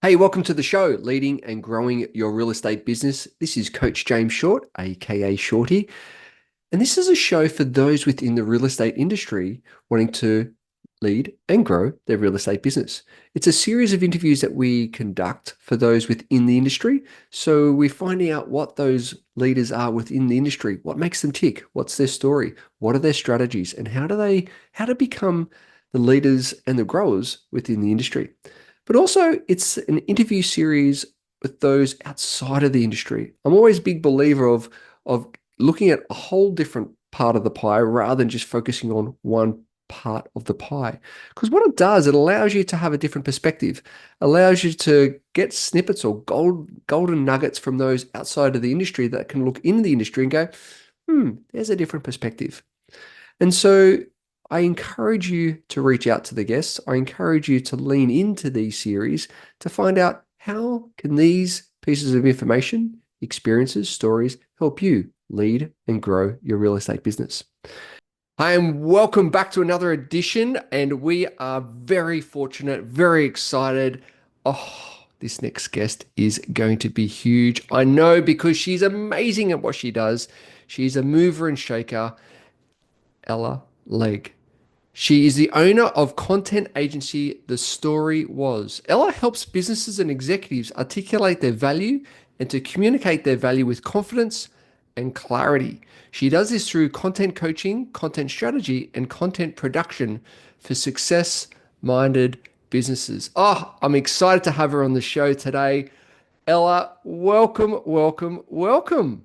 Hey, welcome to the show, Leading and Growing Your Real Estate Business. This is Coach James Short, aka Shorty, and this is a show for those within the real estate industry wanting to lead and grow their real estate business. It's a series of interviews that we conduct for those within the industry. So we're finding out what those leaders are within the industry, what makes them tick, what's their story, what are their strategies, and how to become the leaders and the growers within the industry. But also, it's an interview series with those outside of the industry. I'm always a big believer of looking at a whole different part of the pie rather than just focusing on one part of the pie. Because what it does, it allows you to have a different perspective, allows you to get snippets or golden nuggets from those outside of the industry that can look in the industry and go, there's a different perspective. And so I encourage you to reach out to the guests. I encourage you to lean into these series to find out how can these pieces of information, experiences, stories help you lead and grow your real estate business. Hi, and welcome back to another edition. And we are very fortunate, very excited. Oh, this next guest is going to be huge. I know because she's amazing at what she does. She's a mover and shaker, Ella Legg. She is the owner of content agency The Story Was. Ella helps businesses and executives articulate their value and to communicate their value with confidence and clarity. She does this through content coaching, content strategy, and content production for success-minded businesses. Oh, I'm excited to have her on the show today. Ella, welcome, welcome, welcome.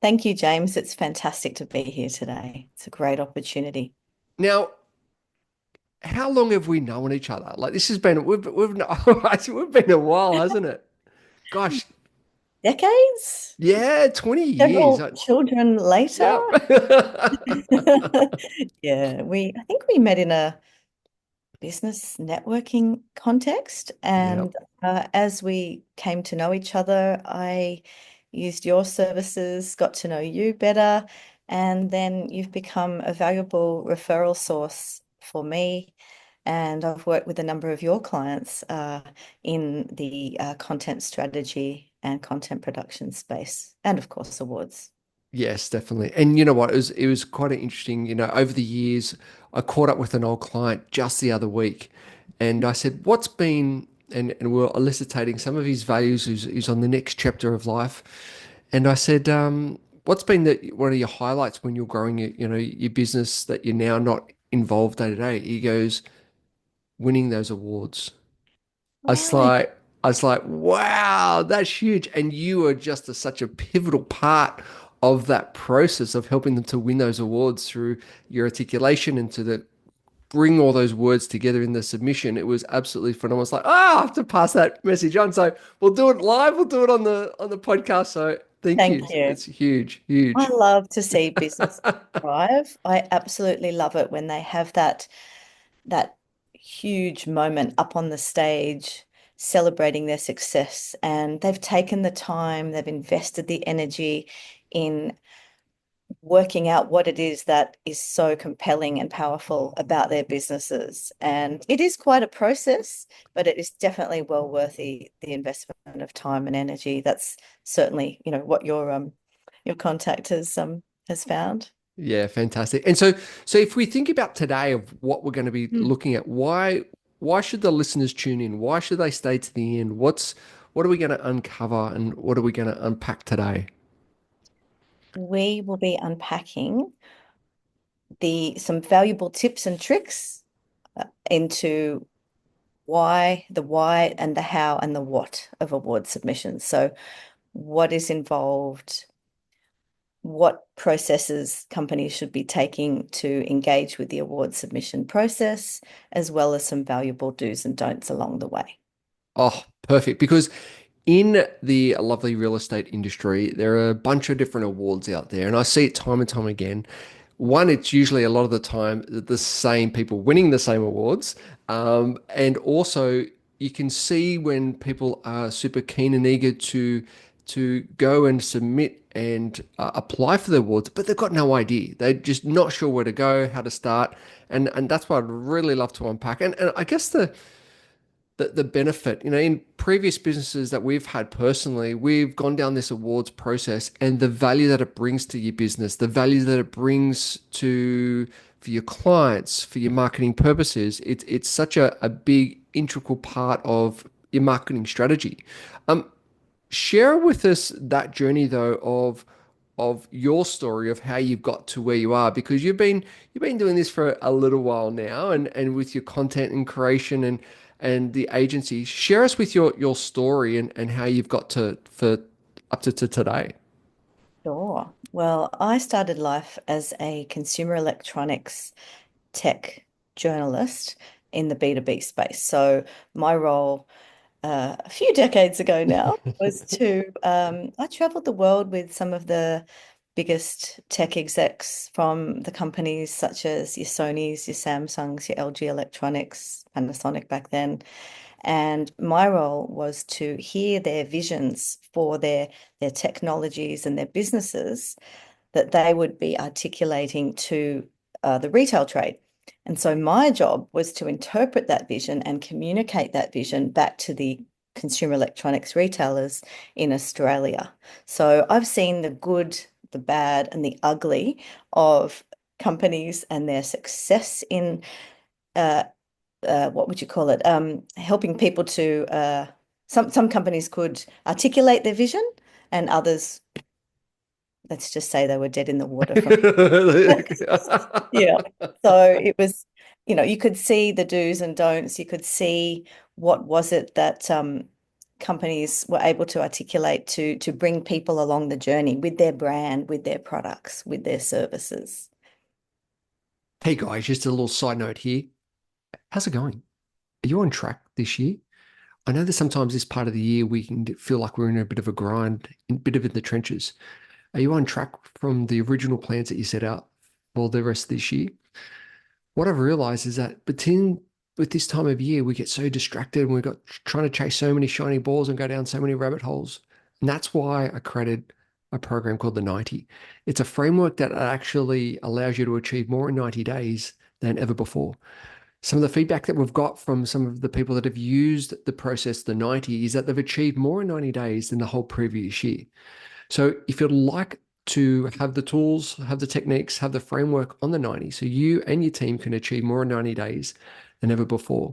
Thank you, James. It's fantastic to be here today. It's a great opportunity. Now, how long have we known each other? Like this has been we've been a while, hasn't it? Gosh, Decades? yeah, 20 years. Several children later? Yeah. Yeah, I think we met in a business networking context. Yeah. And as we came to know each other, I used your services, got to know you better, and then you've become a valuable referral source for me. And I've worked with a number of your clients in the content strategy and content production space, and of course, awards. Yes, definitely. And you know what? It was quite an interesting, over the years, I caught up with an old client just the other week and I said, what's been and we're elicitating some of his values who's on the next chapter of life. And I said, what's been one of your highlights when you're growing your business that you're now not involved day to day? He goes, winning those awards. I was Really? like, I was like, wow, that's huge. And you are just such a pivotal part of that process of helping them to win those awards through your articulation and bring all those words together in the submission. It was absolutely phenomenal. I was like, I have to pass that message on. So we'll do it live. We'll do it on the podcast. So thank Thank you. you. It's huge, I huge. love to see business thrive. I absolutely love it when they have that huge moment up on the stage celebrating their success, and they've taken the time, they've invested the energy in working out what it is that is so compelling and powerful about their businesses. And it is quite a process, but it is definitely well worth the investment of time and energy. That's certainly, what your contact has found. Yeah, fantastic. And so if we think about today of what we're going to be Mm. looking at, why should the listeners tune in? Why should they stay to the end? What are we going to uncover and what are we going to unpack today? We will be unpacking the some valuable tips and tricks into why and the how and the what of award submissions. So what is involved, what processes companies should be taking to engage with the award submission process, as well as some valuable do's and don'ts along the way. Oh, perfect. Because in the lovely real estate industry, there are a bunch of different awards out there, and I see it time and time again. One, it's usually a lot of the time the same people winning the same awards. And also, you can see when people are super keen and eager to to go and submit and apply for the awards, but they've got no idea. They're just not sure where to go, how to start, and that's what I'd really love to unpack. And I guess the benefit, in previous businesses that we've had personally, we've gone down this awards process and the value that it brings to your business, the value that it brings to for your clients, for your marketing purposes, it's such a big integral part of your marketing strategy. Share with us that journey though of your story of how you've got to where you are, because you've been doing this for a little while now, and with your content and creation and the agency. Share us with your story and how you've got to for up to today. Sure. Well, I started life as a consumer electronics tech journalist in the B2B space. So my role a few decades ago now was I traveled the world with some of the biggest tech execs from the companies such as your Sonys, your Samsungs, your LG Electronics, Panasonic back then. And my role was to hear their visions for their technologies and their businesses that they would be articulating to the retail trade. And so my job was to interpret that vision and communicate that vision back to the consumer electronics retailers in Australia. So I've seen the good, the bad, and the ugly of companies and their success in uh, what would you call it? Helping people to some companies could articulate their vision, and others, let's just say they were dead in the water from yeah. So it was, you could see the do's and don'ts. You could see what was it that companies were able to articulate to bring people along the journey with their brand, with their products, with their services. Hey guys, just a little side note here. How's it going? Are you on track this year? I know that sometimes this part of the year we can feel like we're in a bit of a grind, a bit of in the trenches. Are you on track from the original plans that you set out for the rest of this year? What I've realized is that between with this time of year, we get so distracted and we've got trying to chase so many shiny balls and go down so many rabbit holes. And that's why I created a program called the 90. It's a framework that actually allows you to achieve more in 90 days than ever before. Some of the feedback that we've got from some of the people that have used the process, the 90, is that they've achieved more in 90 days than the whole previous year. So if you'd like to have the tools, have the techniques, have the framework on the 90, so you and your team can achieve more in 90 days than ever before.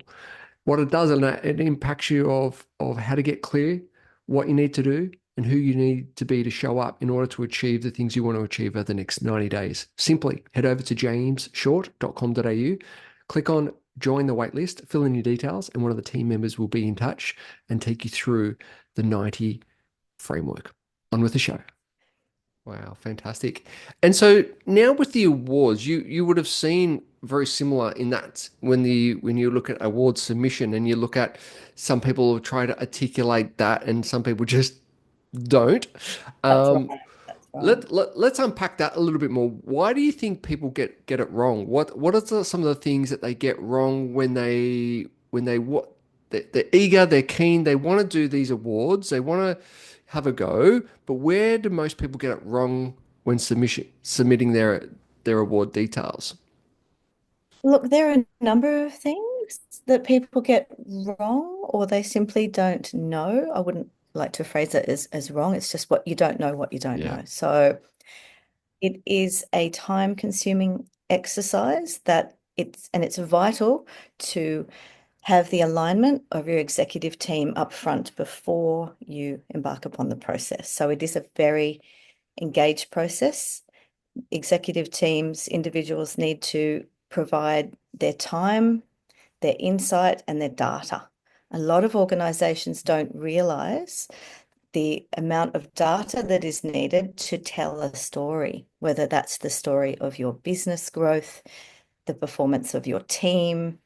What it does, and it impacts you of how to get clear, what you need to do, and who you need to be to show up in order to achieve the things you want to achieve over the next 90 days. Simply head over to jamesshort.com.au, click on join the waitlist, fill in your details, and one of the team members will be in touch and take you through the 90 framework. On with the show. Wow, fantastic. And so now with the awards, you would have seen very similar in that when you look at award submission and you look at some people try to articulate that and some people just don't. That's Um, right. That's right. let's unpack that a little bit more. Why do you think people get it wrong? What are some of the things that they get wrong when they what they're eager, they're keen, they want to do these awards, they want to have a go, but where do most people get it wrong when submitting their award details? Look, there are a number of things that people get wrong or they simply don't know. I wouldn't like to phrase it as wrong. It's just what you don't Yeah. know. So it is a time-consuming exercise it's vital to have the alignment of your executive team up front before you embark upon the process. So it is a very engaged process. Executive teams, individuals need to provide their time, their insight, and their data. A lot of organizations don't realize the amount of data that is needed to tell a story, whether that's the story of your business growth, the performance of your team,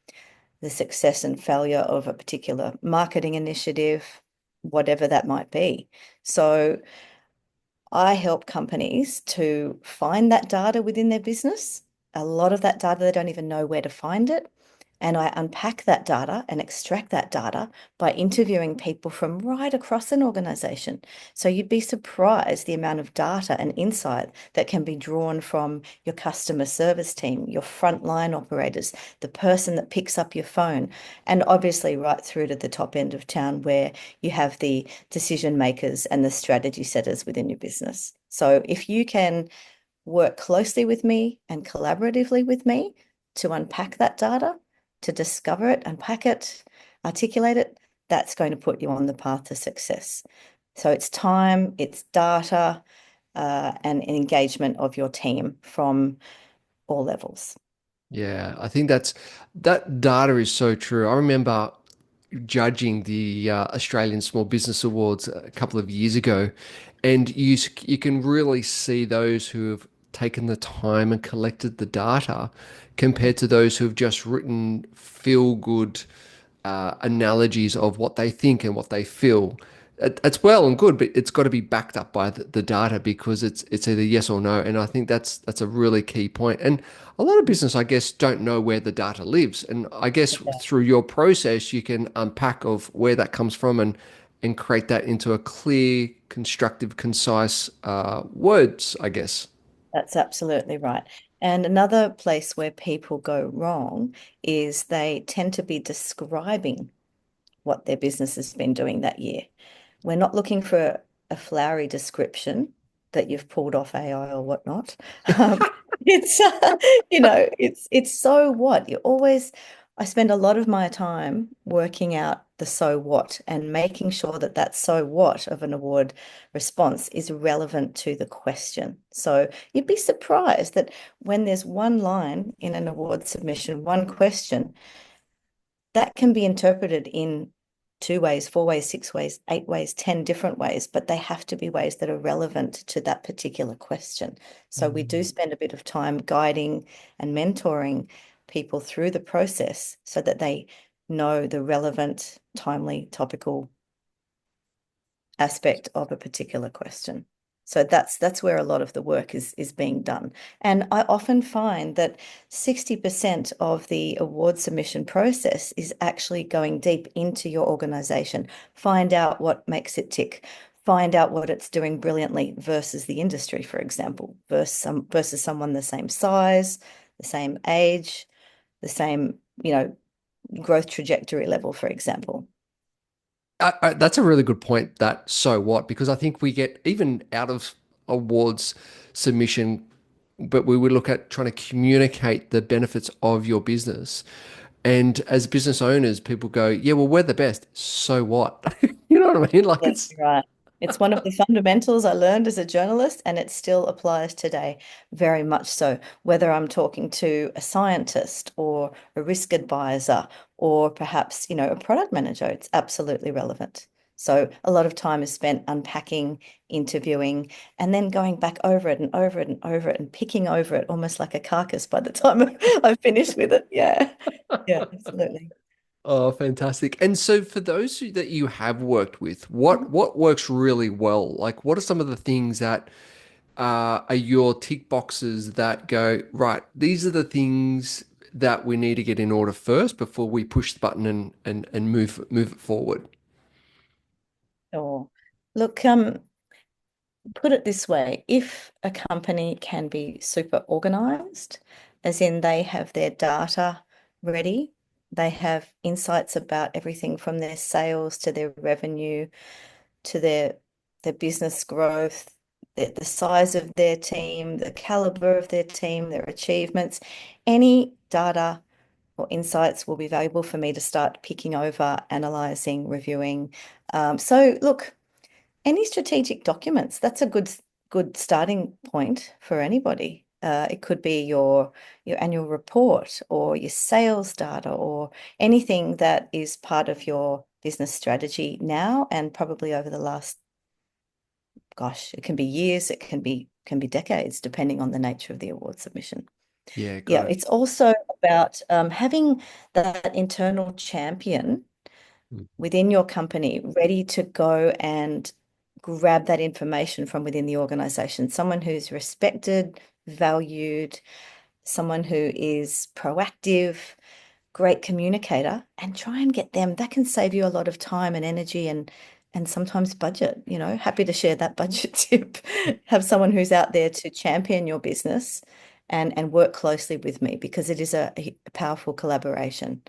the success and failure of a particular marketing initiative, whatever that might be. So I help companies to find that data within their business. A lot of that data, they don't even know where to find it. And I unpack that data and extract that data by interviewing people from right across an organization. So you'd be surprised the amount of data and insight that can be drawn from your customer service team, your frontline operators, the person that picks up your phone, and obviously right through to the top end of town where you have the decision makers and the strategy setters within your business. So if you can work closely with me and collaboratively with me to unpack that data, to discover it, unpack it, articulate it, that's going to put you on the path to success. So it's time, it's data, and engagement of your team from all levels. Yeah, I think that data is so true. I remember judging the Australian Small Business Awards a couple of years ago, and you can really see those who have taken the time and collected the data compared to those who have just written feel good analogies of what they think and what they feel. It's well and good, but it's got to be backed up by the data because it's either yes or no. And I think that's a really key point. And a lot of business, I guess, don't know where the data lives. And I guess through your process, you can unpack of where that comes from and create that into a clear, constructive, concise words, I guess. That's absolutely right. And another place where people go wrong is they tend to be describing what their business has been doing that year. We're not looking for a flowery description that you've pulled off AI or whatnot. Um, it's it's so what you always. I spend a lot of my time working out the so what and making sure that that so what of an award response is relevant to the question. So you'd be surprised that when there's one line in an award submission, one question, that can be interpreted in 2 ways, 4 ways, 6 ways, 8 ways, 10 different ways, but they have to be ways that are relevant to that particular question. So we do Mm. spend a bit of time guiding and mentoring people through the process so that they know the relevant, timely, topical aspect of a particular question. So that's where a lot of the work is being done. And I often find that 60% of the award submission process is actually going deep into your organization. Find out what makes it tick. Find out what it's doing brilliantly versus the industry, for example, versus someone the same size, the same age, the same, growth trajectory level, for example. That's a really good point. That so what? Because I think we get even out of awards submission, but we would look at trying to communicate the benefits of your business. And as business owners, people go, "Yeah, well, we're the best. So what?" You know what I mean? Like it's Absolutely right. It's one of the fundamentals I learned as a journalist, and it still applies today, very much so. Whether I'm talking to a scientist or a risk advisor or perhaps, a product manager, it's absolutely relevant. So a lot of time is spent unpacking, interviewing, and then going back over it and over it and over it and picking over it almost like a carcass by the time I've finished with it. Yeah. Yeah, absolutely. oh, fantastic. And so for those that you have worked with, what works really well? Like, what are some of the things that are your tick boxes that go, right, these are the things that we need to get in order first before we push the button and move it forward. Sure. Look, put it this way, if a company can be super organized, as in they have their data ready, they have insights about everything from their sales to their revenue to their business growth, the size of their team, the caliber of their team, their achievements, any data or insights will be valuable for me to start picking over, analyzing, reviewing. So look, any strategic documents, that's a good starting point for anybody. It could be your annual report or your sales data or anything that is part of your business strategy now and probably over the last, gosh, it can be years, it can be decades, depending on the nature of the award submission. Yeah, got Yeah, it. it's also about having that internal champion Mm. within your company ready to go and grab that information from within the organization. Someone who's respected, valued, someone who is proactive, great communicator and try and get them. That can save you a lot of time and energy and sometimes budget, happy to share that budget tip. Have someone who's out there to champion your business and work closely with me because it is a powerful collaboration.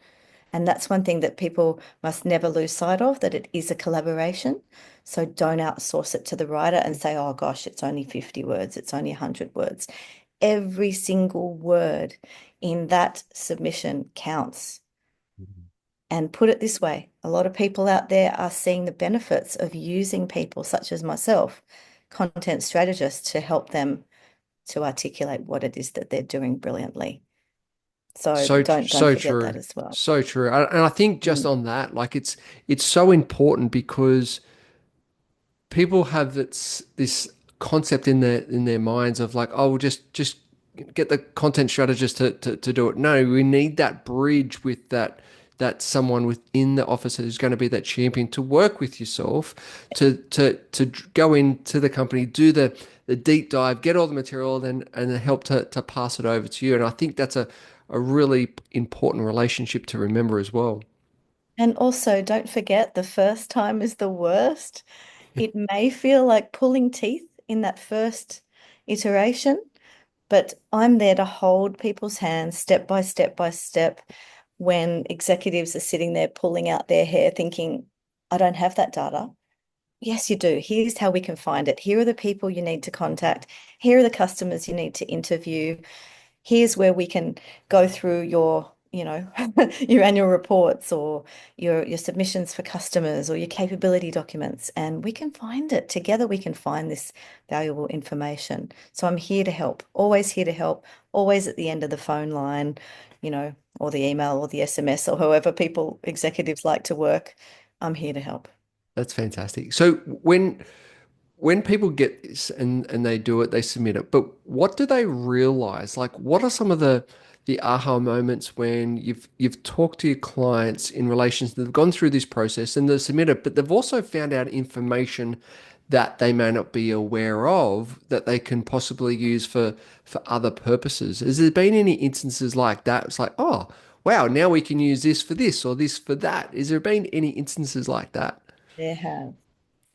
And that's one thing that people must never lose sight of, that it is a collaboration. So don't outsource it to the writer and say, oh gosh, it's only 50 words, it's only 100 words. Every single word in that submission counts. And put it this way, a lot of people out there are seeing the benefits of using people such as myself, content strategists, to help them to articulate what it is that they're doing brilliantly. So don't So forget that true. as well. So true. And I think just Mm. on that, like it's so important because people have this concept in their minds of like, oh, we'll just get the content strategist to do it. No, we need that bridge with that someone within the office who's going to be that champion to work with yourself, to go into the company, do the deep dive, get all the material, and then help to pass it over to you. And I think that's a really important relationship to remember as well. And also, don't forget the first time is the worst. It may feel like pulling teeth in that first iteration, but I'm there to hold people's hands step by step by step when executives are sitting there pulling out their hair thinking, I don't have that data. Yes, you do. Here's how we can find it. Here are the people you need to contact. Here are the customers you need to interview. Here's where we can go through your, your annual reports or your submissions for customers or your capability documents, and we can find it together. We can find this valuable information. So I'm here to help, always here to help, always at the end of the phone line, or the email or the SMS or however people, executives like to work. I'm here to help. That's fantastic. So when people get this and they do it, they submit it. But what do they realize? Like, what are some of the aha moments when you've talked to your clients in relation to they've gone through this process and they've submitted, but they've also found out information that they may not be aware of that they can possibly use for other purposes. Has there been any instances like that? It's like, oh, wow, now we can use this or this for that. Has there been any instances like that? There have.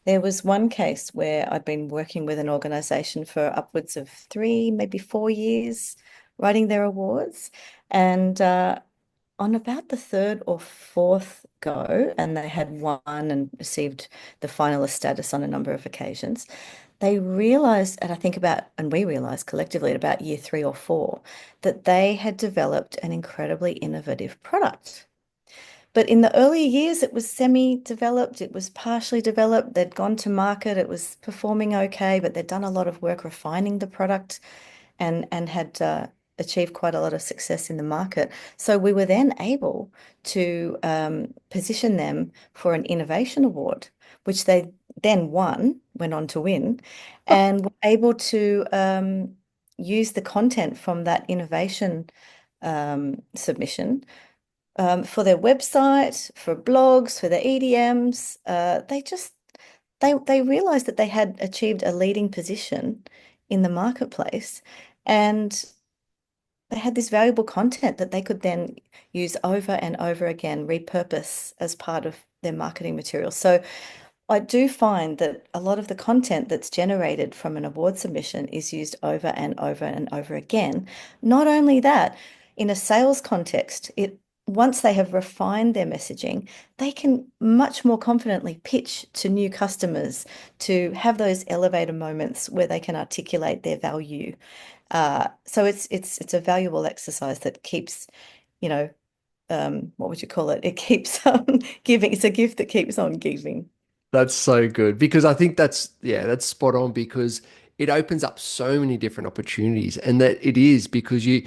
There was one case where I'd been working with an organization for upwards of 3, maybe 4 years, writing their awards. And on about the third or fourth go, and they had won and received the finalist status on a number of occasions, they realized, and we realized collectively at about year 3 or 4, that they had developed an incredibly innovative product. But in the earlier years, it was semi-developed, it was partially developed, they'd gone to market, it was performing okay, but they'd done a lot of work refining the product and had achieved quite a lot of success in the market. So we were then able to position them for an innovation award, which they then went on to win, and were able to use the content from that innovation submission for their website, for blogs, for their EDMs. They realized that they had achieved a leading position in the marketplace, and they had this valuable content that they could then use over and over again, repurpose as part of their marketing material. So I do find that a lot of the content that's generated from an award submission is used over and over and over again. Not only that, in a sales context, once they have refined their messaging, they can much more confidently pitch to new customers to have those elevator moments where they can articulate their value. So it's a valuable exercise that keeps, what would you call it? It keeps giving. It's a gift that keeps on giving. That's so good because I think that's spot on because it opens up so many different opportunities and that it is because you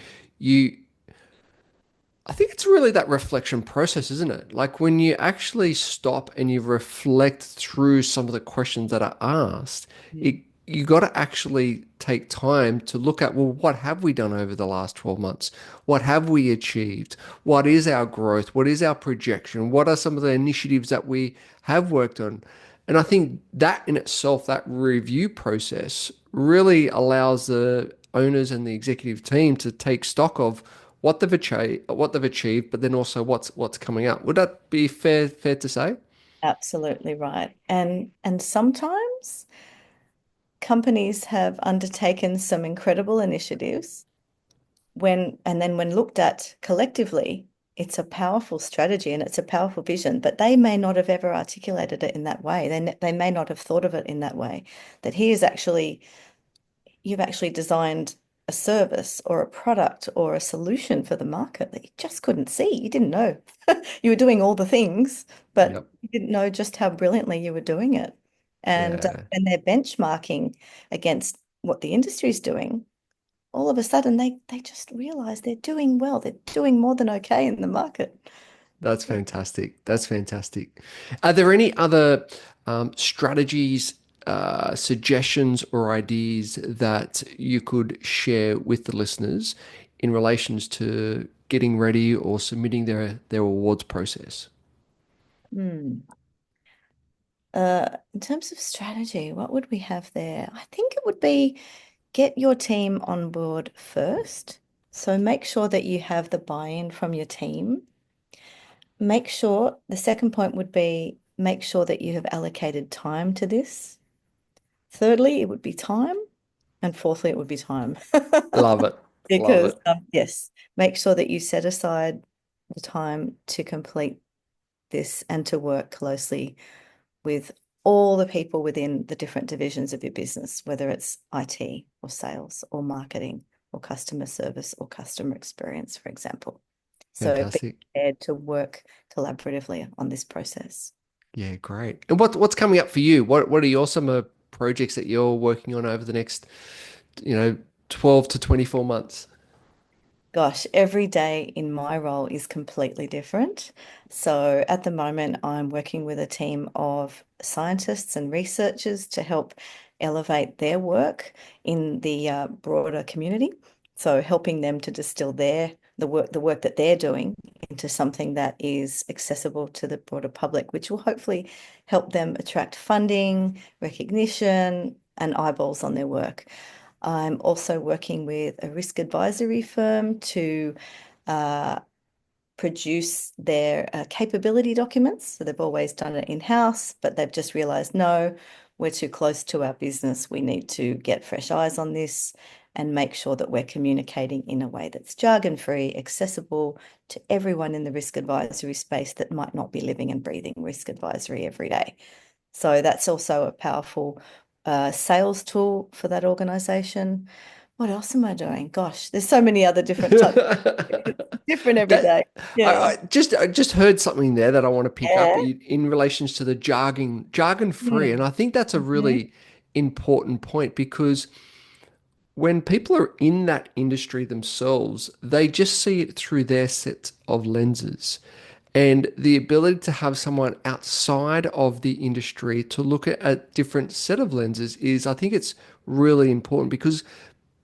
I think it's really that reflection process, isn't it? Like when you actually stop and you reflect through some of the questions that are asked, it you got to actually take time to look at, well, what have we done over the last 12 months? What have we achieved? What is our growth? What is our projection? What are some of the initiatives that we have worked on? And I think that in itself, that review process really allows the owners and the executive team to take stock of what they've achieved, but then also what's coming up. Would that be fair to say? Absolutely right. And sometimes companies have undertaken some incredible initiatives when looked at collectively, it's a powerful strategy and it's a powerful vision, but they may not have ever articulated it in that way. They may not have thought of it in that way. That here's actually you've actually designed a service or a product or a solution for the market that you just couldn't see. You didn't know. You were doing all the things, but Yep. you didn't know just how brilliantly you were doing it. Yeah, And they're benchmarking against what the industry's doing. All of a sudden, they just realize they're doing well. They're doing more than okay in the market. that's fantastic. That's fantastic. Are there any other strategies, suggestions, or ideas that you could share with the listeners in relations to getting ready or submitting their awards process? Hmm. In terms of strategy, what would we have there? I think it would be get your team on board first. So make sure that you have the buy-in from your team. Make sure the second point would be make sure that you have allocated time to this. Thirdly, it would be time. And fourthly, it would be time. Love it. Love Because, it. yes, make sure that you set aside the time to complete this and to work closely with all the people within the different divisions of your business, whether it's IT or sales or marketing or customer service or customer experience, for example. So be Fantastic. prepared to work collaboratively on this process. Yeah, great. And what's coming up for you? What are your summer projects that you're working on over the next, 12 to 24 months? Gosh, every day in my role is completely different. So at the moment, I'm working with a team of scientists and researchers to help elevate their work in the broader community. So helping them to distill the work that they're doing into something that is accessible to the broader public, which will hopefully help them attract funding, recognition, and eyeballs on their work. I'm also working with a risk advisory firm to uh, produce their capability documents. So they've always done it in-house, but they've just realized, no, we're too close to our business. We need to get fresh eyes on this and make sure that we're communicating in a way that's jargon-free, accessible to everyone in the risk advisory space that might not be living and breathing risk advisory every day. So that's also a powerful sales tool for that organization. What else am I doing? Gosh, there's so many other different types. It's different every That day. Yeah. I just heard something there that I want to pick up Yeah. in relations to the jargon free, and Mm. I think that's a Mhm. really important point because when people are in that industry themselves, they just see it through their set of lenses. And the ability to have someone outside of the industry to look at a different set of lenses is, I think it's really important because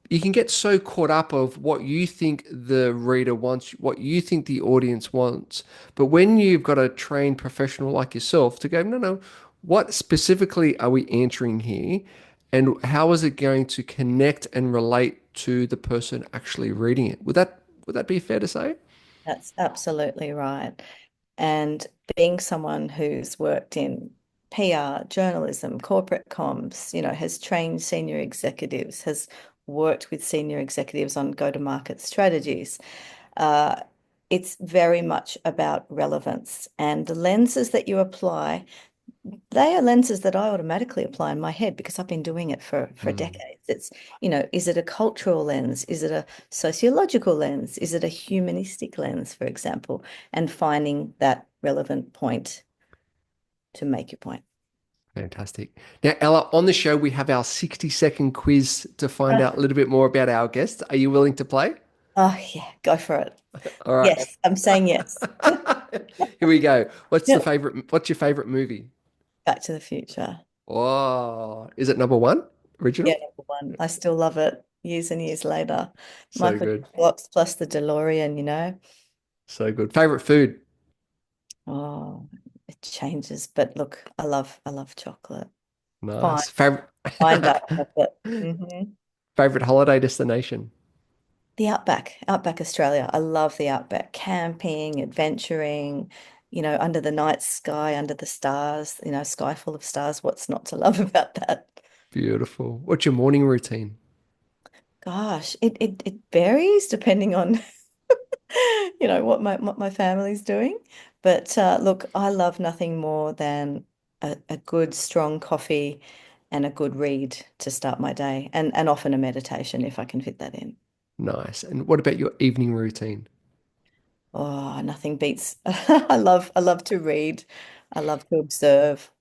you can get so caught up of what you think the reader wants, what you think the audience wants. But when you've got a trained professional like yourself to go, no, no, what specifically are we answering here? And how is it going to connect and relate to the person actually reading it? Would that be fair to say? That's absolutely right. And being someone who's worked in PR, journalism, corporate comms, has trained senior executives, has worked with senior executives on go-to-market strategies. Uh, it's very much about relevance. And the lenses that you apply, they are lenses that I automatically apply in my head because I've been doing it for Mm, decades. Is it a cultural lens? Is it a sociological lens? Is it a humanistic lens, for example? And finding that relevant point to make your point. fantastic. Now, Ella, on the show, we have our 60-second quiz to find out a Ah, little bit more about our guest. Are you willing to play? oh, yeah, go for it. All right. Yes, I'm saying yes. Here we go. Yeah. What's your favorite movie? Back to the Future. Oh, is it number one? Yeah, Original? number one. I still love it years and years later. So Michael good. Fox plus the DeLorean. So good. Favorite food? Oh, it changes. But look, I love chocolate. Fine, Nice. Favorite fine dark chocolate. Hmm. favorite holiday destination? The outback, outback Australia. I love the outback. Camping, adventuring, under the night sky, under the stars, sky full of stars. What's not to love about that? Beautiful. What's your morning routine? Gosh, it varies depending on, what my family's doing. But look, I love nothing more than a good strong coffee and a good read to start my day, and often a meditation if I can fit that in. Nice. And what about your evening routine? Oh, nothing beats. I love to read. I love to observe.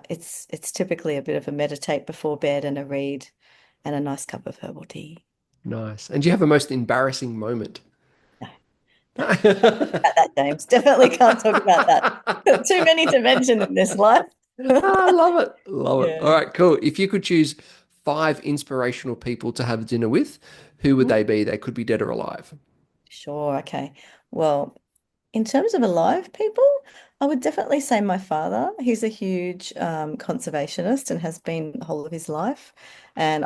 It's typically a bit of a meditate before bed and a read and a nice cup of herbal tea. Nice. And do you have a most embarrassing moment? No, no, about that, James. Definitely can't talk about that. Got too many to mention in this life. I love it. Love it. All Yeah. right, cool. If you could choose five inspirational people to have dinner with, who would Mm, they be? They could be dead or alive. sure. Okay. Well, in terms of alive people, I would definitely say my father. He's a huge conservationist and has been the whole of his life. And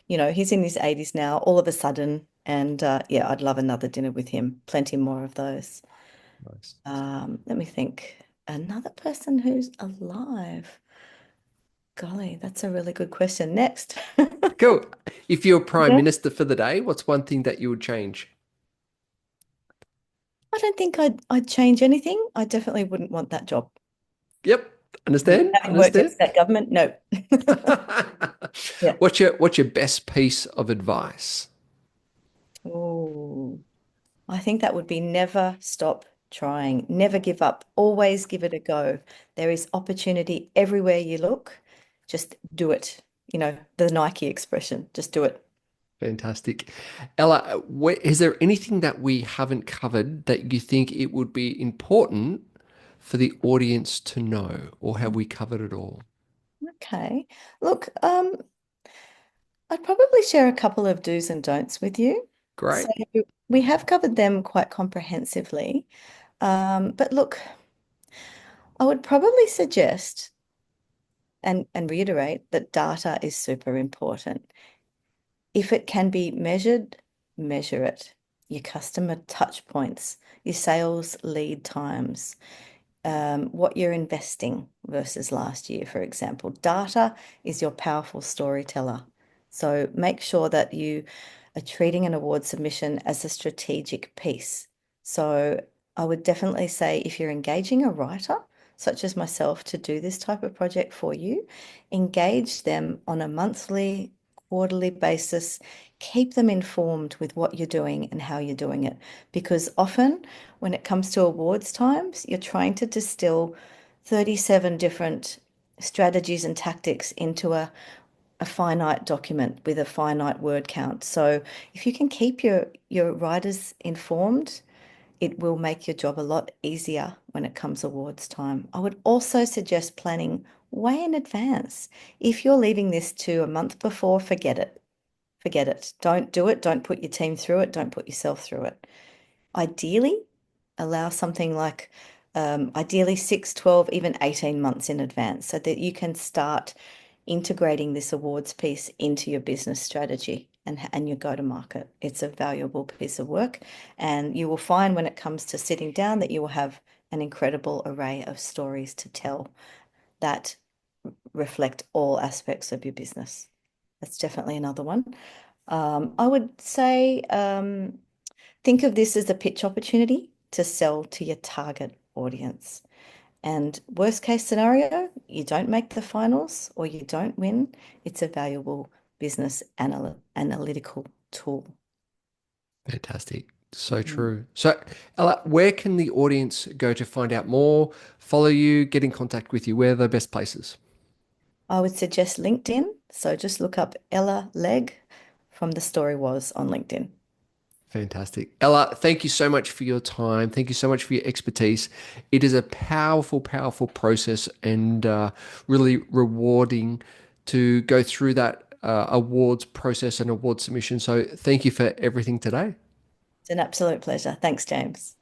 he's in his 80s now, all of a sudden. And yeah, I'd love another dinner with him. Plenty more of those. Nice. Let me think. Another person who's alive. Golly, that's a really good question. Next. Cool. If you're prime Yeah. minister for the day, what's one thing that you would change? I don't think I'd change anything. I definitely wouldn't want that job. Yep. Understand? Having worked in Understand? state government, no. Yeah. What's your best piece of advice? Oh, I think that would be never stop trying, never give up, always give it a go. There is opportunity everywhere you look. Just do it. The Nike expression, just do it. Fantastic. Ella, is there anything that we haven't covered that you think it would be important for the audience to know, or have we covered it all? Okay. Look, I'd probably share a couple of do's and don'ts with you. So Great. we have covered them quite comprehensively. But look, I would probably suggest and reiterate that data is super important. If it can be measured, measure it. Your customer touch points, your sales lead times, what you're investing versus last year, for example. Data is your powerful storyteller. So make sure that you are treating an award submission as a strategic piece. So I would definitely say if you're engaging a writer, such as myself, to do this type of project for you, engage them on a monthly, quarterly basis. Keep them informed with what you're doing and how you're doing it. Because often when it comes to awards times, you're trying to distill 37 different strategies and tactics into a finite document with a finite word count. So if you can keep your writers informed, it will make your job a lot easier when it comes awards time. I would also suggest planning way in advance. If you're leaving this to a month before, forget it. Forget it. Don't do it. Don't put your team through it. Don't put yourself through it. Ideally, allow something like ideally 6, 12, even 18 months in advance so that you can start integrating this awards piece into your business strategy and your go-to-market. It's a valuable piece of work, and you will find when it comes to sitting down that you will have an incredible array of stories to tell that reflect all aspects of your business. That's definitely another one. I would say think of this as a pitch opportunity to sell to your target audience. And worst case scenario, you don't make the finals or you don't win. It's a valuable business analytical tool. Fantastic. So Mm. true. So, Ella, where can the audience go to find out more, follow you, get in contact with you? Where are the best places? I would suggest LinkedIn. So just look up Ella Legg from The Story Was on LinkedIn. Fantastic. Ella, thank you so much for your time. Thank you so much for your expertise. It is a powerful, powerful process and really rewarding to go through that awards process and award submission. So, thank you for everything today. It's an absolute pleasure. Thanks, James.